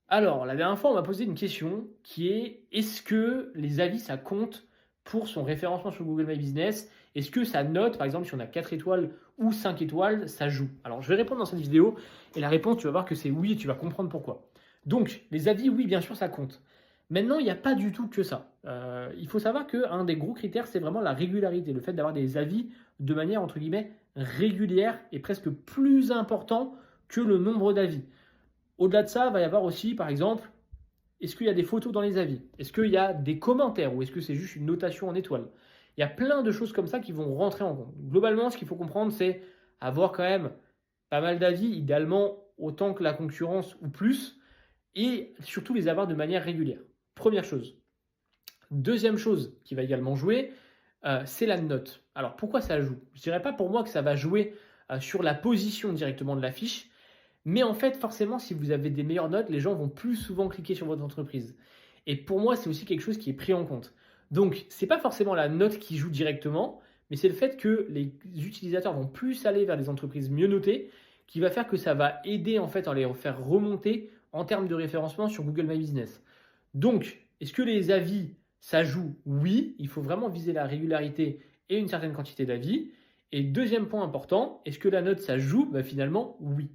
Alors, la dernière fois, on m'a posé une question qui est: est-ce que les avis, ça compte pour son référencement sur Google My Business? Est-ce que sa note, par exemple, si on a 4 étoiles ou 5 étoiles, ça joue? Alors, je vais répondre dans cette vidéo et la réponse, tu vas voir que c'est oui et tu vas comprendre pourquoi. Donc, les avis, oui, bien sûr, ça compte. Maintenant, il n'y a pas du tout que ça. Il faut savoir qu'un des gros critères, c'est vraiment la régularité, le fait d'avoir des avis de manière, entre guillemets, régulière et presque plus important que le nombre d'avis. Au-delà de ça, il va y avoir aussi, par exemple, est-ce qu'il y a des photos dans les avis? Est-ce qu'il y a des commentaires ou est-ce que c'est juste une notation en étoiles? Il y a plein de choses comme ça qui vont rentrer en compte. Globalement, ce qu'il faut comprendre, c'est avoir quand même pas mal d'avis, idéalement autant que la concurrence ou plus, et surtout les avoir de manière régulière. Première chose. Deuxième chose qui va également jouer, c'est la note. Alors pourquoi ça joue? Je ne dirais pas pour moi que ça va jouer sur la position directement de la fiche, mais en fait, forcément, si vous avez des meilleures notes, les gens vont plus souvent cliquer sur votre entreprise. Et pour moi, c'est aussi quelque chose qui est pris en compte. Donc, c'est pas forcément la note qui joue directement, mais c'est le fait que les utilisateurs vont plus aller vers des entreprises mieux notées, qui va faire que ça va aider en fait à les faire remonter en termes de référencement sur Google My Business. Donc, est-ce que les avis, ça joue? Oui, il faut vraiment viser la régularité et une certaine quantité d'avis. Et deuxième point important, est-ce que la note, ça joue? Finalement, oui.